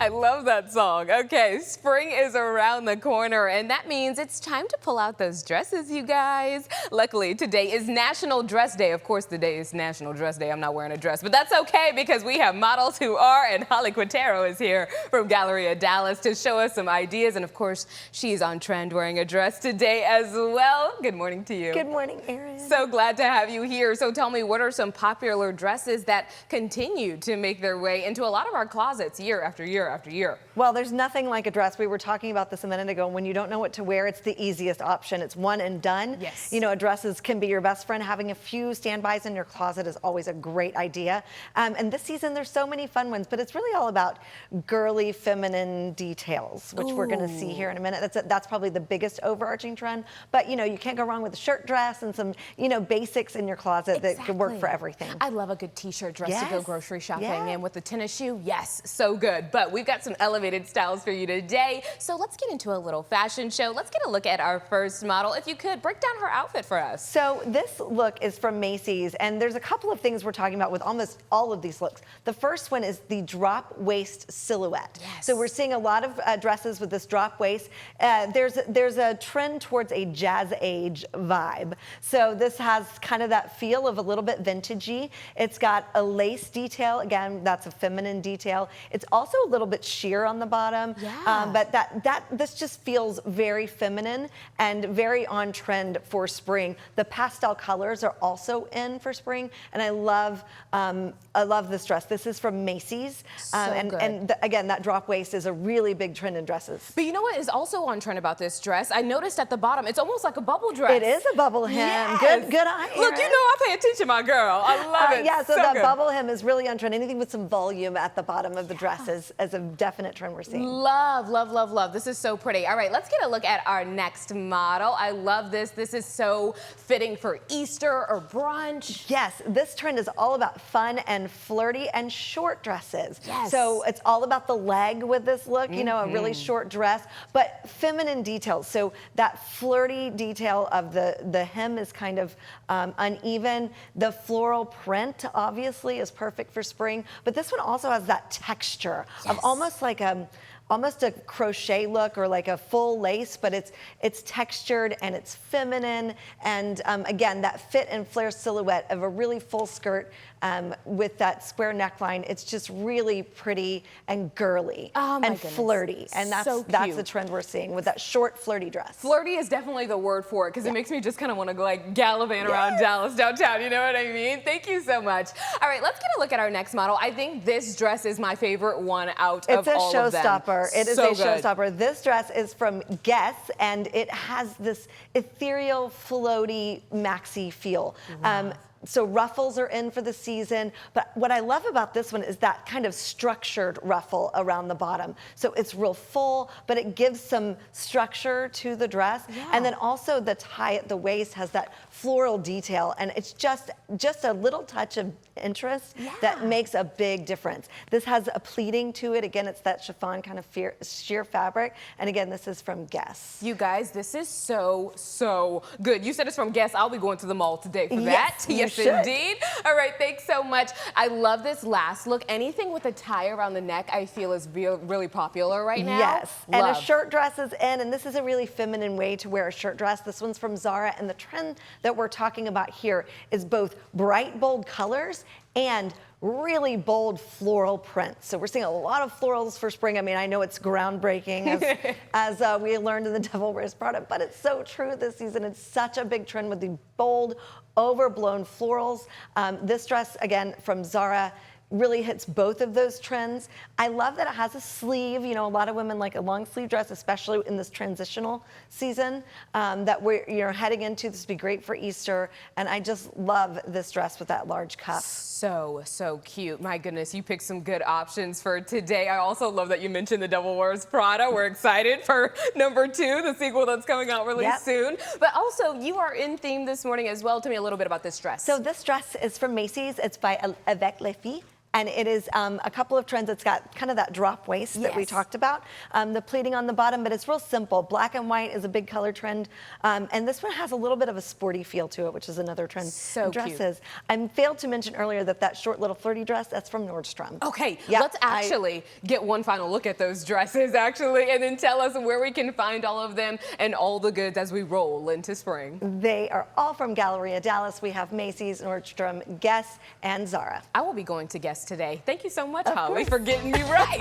I love that song. Okay, spring is around the corner, and that means it's time to pull out those dresses, you guys. Luckily, today is National Dress Day. Of course, today is National Dress Day. I'm not wearing a dress, but that's okay because we have models who are, and Holly Quartaro is here from Galleria Dallas to show us some ideas. And of course, she's on trend wearing a dress today as well. Good morning to you. Good morning, Erin. So glad to have you here. So tell me, what are some popular dresses that continue to make their way into a lot of our closets year after year after year? Well, there's nothing like a dress. We were talking about this a minute ago. When you don't know what to wear, it's the easiest option. It's one and done. Yes. You know, dresses can be your best friend. Having a few standbys in your closet is always a great idea. And this season, there's so many fun ones, but it's really all about girly, feminine details, which we're going to see here in a minute. That's probably the biggest overarching trend. But, you know, you can't go wrong with a shirt dress and some, you know, basics in your closet that could work for everything. I love a good t-shirt dress to go grocery shopping and with the tennis shoe. Yes, so good. But we've got some elevated styles for you today. So let's get into a little fashion show. Let's get a look at our first model. If you could, break down her outfit for us. So this look is from Macy's, and there's a couple of things we're talking about with almost all of these looks. The first one is the drop waist silhouette. Yes. So we're seeing a lot of dresses with this drop waist. There's a trend towards a jazz age vibe. So this has kind of that feel of a little bit vintagey. It's got a lace detail. Again, that's a feminine detail. It's also a little bit sheer on the bottom. Yeah. But this just feels very feminine and very on trend for spring. The pastel colors are also in for spring, and I love this dress. This is from Macy's, again, that drop waist is a really big trend in dresses. But you know what is also on trend about this dress? I noticed at the bottom, it's almost like a bubble dress. It is a bubble hem. Yes. Good eye, Erin. Look, you know I pay attention, my girl. I love it. Yeah, so that good. bubble hem is really on trend. Anything with some volume at the bottom of the dress is a definite trend we're seeing. Love, love, love, love. This is so pretty. All right, let's get a look at our next model. I love this. This is so fitting for Easter or brunch. Yes, this trend is all about fun and flirty and short dresses. Yes. So it's all about the leg with this look, you know, a really short dress, but feminine details. So that flirty detail of the hem is kind of uneven. The floral print, obviously, is perfect for spring, but this one also has that texture of almost like almost a crochet look or like a full lace, but it's textured and it's feminine. And again, that fit and flare silhouette of a really full skirt with that square neckline. It's just really pretty and girly and flirty. And that's the trend we're seeing with that short flirty dress. Flirty is definitely the word for it because it makes me just kind of want to go like gallivant around Dallas downtown. You know what I mean? Thank you so much. All right, let's get a look at our next model. I think this dress is my favorite one out of all of them. It is a showstopper. This dress is from Guess, and it has this ethereal, floaty, maxi feel. Wow. So ruffles are in for the season, but what I love about this one is that kind of structured ruffle around the bottom. So it's real full, but it gives some structure to the dress. And then also the tie at the waist has that floral detail, and it's just a little touch of interest that makes a big difference. This has a pleating to it. Again, it's that chiffon kind of sheer fabric. And again, this is from Guess. You guys, this is so good. You said it's from Guess. I'll be going to the mall today for that. Yes, indeed. All right, thanks so much. I love this last look. Anything with a tie around the neck, I feel is really popular right now. Yes, and a shirt dress is in, and this is a really feminine way to wear a shirt dress. This one's from Zara, and the trend that we're talking about here is both bright, bold colors and really bold floral prints. So we're seeing a lot of florals for spring. I mean, I know it's groundbreaking as we learned in the Devil Wears Prada, but it's so true this season. It's such a big trend with the bold, overblown florals. This dress, again, from Zara, really hits both of those trends. I love that it has a sleeve. You know, a lot of women like a long sleeve dress, especially in this transitional season that we're heading into. This would be great for Easter. And I just love this dress with that large cuff. So cute. My goodness, you picked some good options for today. I also love that you mentioned the Devil Wears Prada. We're excited for #2, the sequel that's coming out really soon. But also, you are in theme this morning as well. Tell me a little bit about this dress. So this dress is from Macy's. It's by Avec les Filles. And it is a couple of trends. It's got kind of that drop waist that we talked about, the pleating on the bottom, but it's real simple. Black and white is a big color trend. And this one has a little bit of a sporty feel to it, which is another trend in dresses. I failed to mention earlier that short little flirty dress, that's from Nordstrom. Okay, let's actually get one final look at those dresses, actually, and then tell us where we can find all of them and all the goods as we roll into spring. They are all from Galleria Dallas. We have Macy's, Nordstrom, Guess, and Zara. I will be going to Guess today. Thank you so much, Holly, for getting me right.